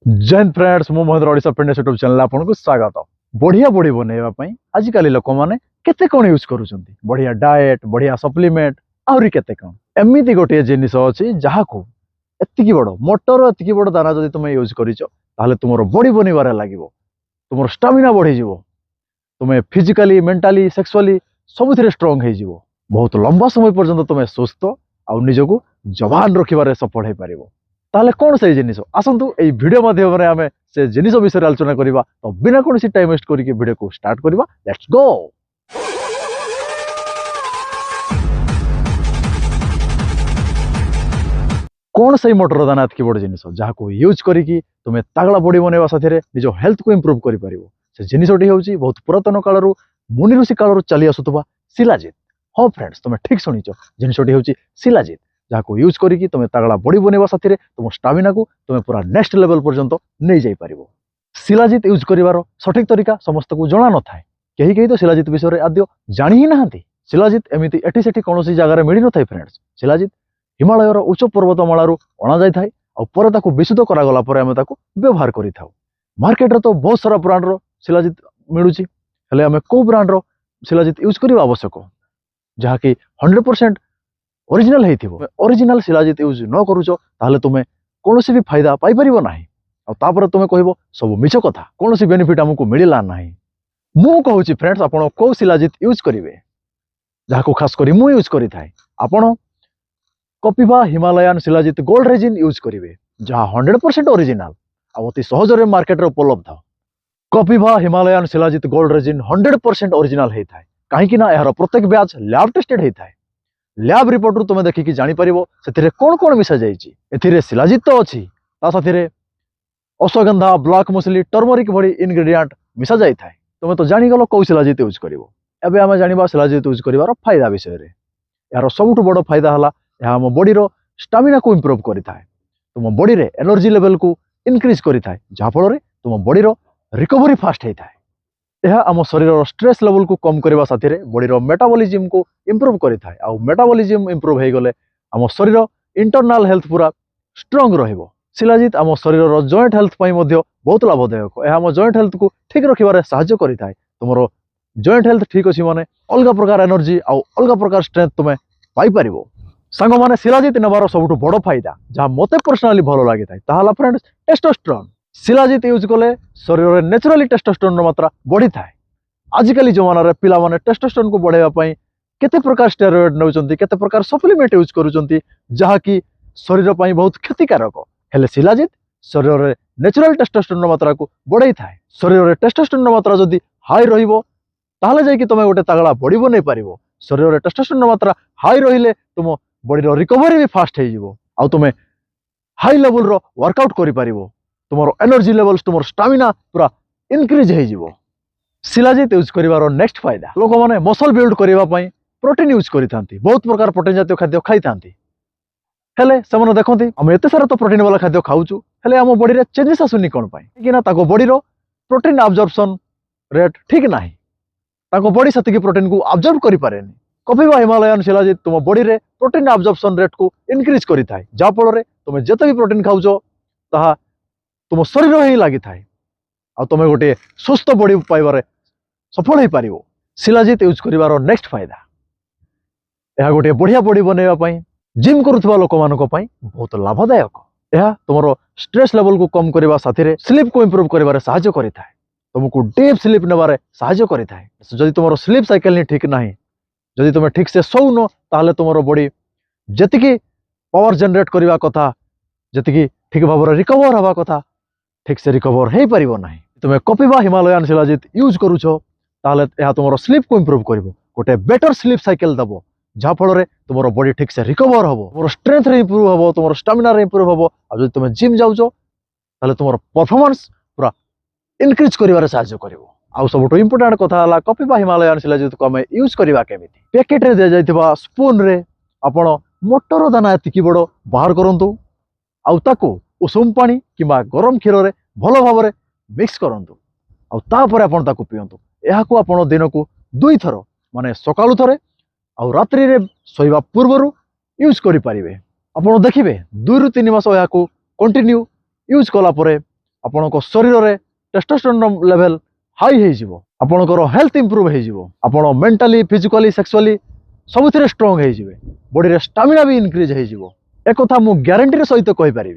जय हिंद फ्रेंड्स मु Mahendra Odisha fitness YouTube channel आपको स्वागत। बढ़िया बॉडी बनैबा आजिकल लोक मैंने केते कौन यूज करूछंती बढ़िया डाएट बढ़िया सप्लीमेंट आहरी केते कौन एमिति गोटे जिनिस अछि जहाको एतिकी बड़ मोटर एतिकी बड़ दाना जदि तुम यूज करिचो ताहले तुमर बॉडी बनैबारे लागिवो तुमर स्टामिना बढ़ी जीवो तुम फिजिकली मेंटली सेक्सुअली सबुथिरे स्ट्रांग हे जीवो बहुत लंबा समय पर्यंत तुम सुस्थ आ निजको जवान रखिबारे सफल हे पारिबो। ताहले कौन से जिनिस आसतु ये वीडियो माध्यम आम से जिनिस विषय आलोचना करवा तो बिना कौन टाइम वेस्ट करके वीडियो को स्टार्ट करवा। Let's go. कौन से मोटर दाना एतकी बड़ जिनिस जहाँ को यूज करके तुम तगड़ा बॉडी बनवा साथ निज हेल्थ को इम्प्रूव कर से जिनटी हूँ बहुत पुरातन काल मुनि ऋषि काल चली आसुवा शिलाजित। हाँ फ्रेंड्स तुम ठीक शुणिच जिनटी हूँ शिलाजित जहाँ को यूज करके तुम तगड़ा बॉडी बनवा साथ तुम स्टामिना को तुम पूरा नेक्स्ट लेवल पर्यंत नहीं जाई पारिबो। शिलाजित यूज करिवार सठिक तरीका समस्त को जना न थाए कहीं कहीं तो शिलाजित विषय आद्य जानी ही नहांती। शिलाजित एमती एटी सेठी कौन जगार मिल न थाए फ्रेंड्स। शिलाजित हिमालयर उच्च पर्वतमालू अणा जाए और विशुद्ध करागला व्यवहार करें। मार्केट तो बहुत सारा ब्रांड शिलाजित मिलूँ हेले आम कौ ब्रांड शिलाजित यूज करवा आवश्यक जहाँकि 100% ओरिजिनल है ओरिजिनल शिलाजित यूज न करूच ताहले तुमे कौन भी फायदा पाई परिबो नाही और तुम कह सब मिछ कथा कौन बेनिफिट आमको मिलला नाही। मु कहूँ फ्रेंड्स आपण कौ शिलाजित यूज करेंगे जहाँ खास करी मु यूज करी थाए आपण Kapiva Himalayan shilajit gold resin use करेंगे जहाँ 100% ओरिजिनल आ अति सहजरे मार्केट रे उपलब्ध। Kapiva Himalayan shilajit gold resin 100% original होता है कहीं यार प्रत्येक बैच लैब टेस्टेड होता है। लैब रिपोर्ट रू तुम देखिकी जापर से कौन कौन मिसा जाइए शिलाजित तो अच्छी साथ अश्वगंधा ब्लैक मुसली टर्मरिक भली इनग्रेडिएंट मिसा जाए तुम तो जानीगल कौ शिलाजित यूज कर। एवं आम जाना शिलाजित यूज कर फायदा विषय यार सबुठ बड़ फायदा है यह आम बॉडी स्टामिना को इम्प्रूव करें तुम बॉडी रे एनर्जी लेवल को इनक्रीज करें जहाँफल तुम बॉडी रिकवरी फास्ट होता है। यह आम शरीर स्ट्रेस लेवल को कम करने साथ बॉडी मेटाबॉलिज्म को इम्प्रूव करें और मेटाबॉलिज्म इम्प्रूव हो गले आम शरीर इंटरनल हेल्थ पूरा स्ट्रांग रहिबो। शिलाजित आम शरीर जॉइंट हेल्थ बहुत लाभदायक यह आम जॉइंट हेल्थ को ठीक रखिबारे सहायता करें। तुम जॉइंट हेल्थ ठीक अच्छी माने अलग प्रकार एनर्जी और अलग प्रकार स्ट्रेंथ तुम पाइपर सांग मैंने शिलाजित नेबार सबुठ बड़ फायदा जहाँ मत पर्सनाली भल लगी था फ्रेंड्स टेस्टोस्टेरोन। शिलाजित यूज कले शरीर में नेचुराली टेस्टोस्टेरोन मात्रा बढ़ी थाए। आजिकल जमाना पिला माने टेस्टोस्टेरोन को बढ़ाई केते प्रकार स्टेरॉइड नौचंती केते प्रकार सप्लीमेंट यूज करूचंती जहाँकि शरीर पर बहुत क्षतिकारक हेले शिलाजित शरीर में नेचुराल टेस्टोस्टेरोन मात्रा को बढ़ाई थाए। शरीर में टेस्टोस्टेरोन मात्रा जदि हाई रहिबो ताहले जाइए तुम गोटे तगड़ा बॉडी बनै पारिबो। शरीर में टेस्टोस्टेरोन मात्रा हाई रहिले तुम बॉडी रिकवरी भी फास्ट हो तुम हाई लेवल रो वर्कआउट करि पारिबो तुम एनर्जी लेवल तुम स्टामिना पूरा इनक्रीज हो। शिलाजित यूज करिवार नेक्स्ट फायदा लोक मैंने मसल बिल्ड करने प्रोटीन यूज करिथांती बहुत प्रकार प्रोटीन जातीय खाद्य खाई थांती हेले से देखते आम एत सारा तो प्रोटीन वाला खाद्य खाऊचु हेले आम बॉडी रे चेंजेस आसुनी कौन कि बॉडी रो प्रोटीन अब्जॉर्प्शन रेट ठीक ना बॉडी से प्रोटीन को अब्जॉर्ब करि पारेनी। कपिवा हिमालयन शिलाजित तुम बॉडी रे प्रोटीन अब्जॉर्प्शन रेट को इनक्रीज करि थाए जहाँफल तुम जिते भी प्रोटीन खाऊच ताहा तुम शरीर ही लगी थाए आ तुम गोटे सुस्थ बॉडी पाइबारे सफल हो पार। शिलाजित यूज करिवार नेक्स्ट फायदा यह गोटे बढ़िया बॉडी बनैबा जिम करुवा लोक मान बहुत लाभदायक यह तुम स्ट्रेस लेवल को कम करने साथ स्लीप को इम्प्रूव कर साहाय्य करें तुमको डीप स्लीप नेबारे साहाय्य करें। जदि तुम स्लीप साइकिल नहीं ठीक ना जदि तुम ठीक से शोन ताहले तुम बॉडी जी पावर जनरेट करने कथा जी ठीक भाव रिकवर हवा कथा ठीक से रिकवर हो पार ना। तुम कपिवा हिमालयन शिलाजित यूज करुछ ताहले यह तुम स्लीप को इम्प्रूव कर गोटे बेटर स्लीप साइकिल दब जहाँफल तुम बॉडी ठीक से रिकवर हम तुम स्ट्रेंथ इम्प्रूव हम तुम स्टामिना इम्प्रूव हम और तुम जिम जाऊच ताहले तुम परफॉर्मेंस पूरा इनक्रीज कर साहाय्य कर। आउ सब इम्पोर्टाट कथा कपिवा हिमालयन शिलाजित को आम यूज करवा केमी पैकेट रे दि जाइथिबा स्पून रे आपण मोटर दाना एतिकी बड़ बाहर करंतु आउ ताको उषुम पानी किंबा गरम क्षीर रे भल भाव मिक्स करंतु आउ तापर आपण ताको पियंतु एहाकू आपण दिन को 2 थर माने सकाळु थरे आउ रात्रि रे सोइबा पूर्वरु यूज करि परिबे। आपण देखिबे 2 रु 3 मास एहाकू कंटिन्यू यूज कला परे ଆପଣଙ୍କ ଶରୀରରେ ଟେଷ୍ଟୋଷ୍ଟେରୋନ୍ ଲେଭେଲ ହାଇ ହେଇଯିବ, ଆପଣଙ୍କର ହେଲ୍ଥ ଇମ୍ପ୍ରୁଭ୍ ହେଇଯିବ, ଆପଣ ମେଣ୍ଟାଲି ଫିଜିକାଲି ସେକ୍ସୁଆଲି ସବୁଥିରେ ଷ୍ଟ୍ରଙ୍ଗ ହେଇଯିବେ, ବଡିରେ ଷ୍ଟାମିନା ବି ଇନକ୍ରିଜ୍ ହେଇଯିବ। एकथा मु ग्यारंटी सहित कहीपरि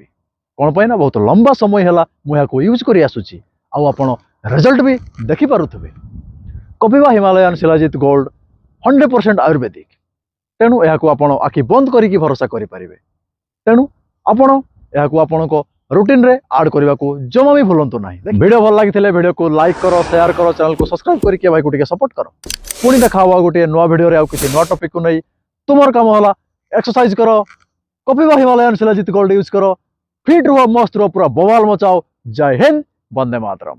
कौन पाई ना बहुत लंबा समय है मुझे यूज कर आसुची आपण रिजल्ट भी देखी पारुथिबे। कपिवा हिमालयन शिलाजित गोल्ड 100% आयुर्वेदिक, तेणु यह आपण आखि बंद करके भरोसा करें। तेणु आपण यह रूटीन रे ऐड करने को जमा भी भूलु ना। वीडियो भल लगी वीडियो को लाइक करो, शेयर करो, चैनल को सब्सक्राइब करके भाई को सपोर्ट करो। पुणी देखा गोटे नुआ वीडियो रे किसी नुआ टॉपिक को नहीं तुमर काम होला एक्सरसाइज करो, Kapiva Himalayan shilajit gold use करो, फिट रुह, मस्त रुह, पूरा बवाल मचाओ। जय हिंद, वंदे मातरम।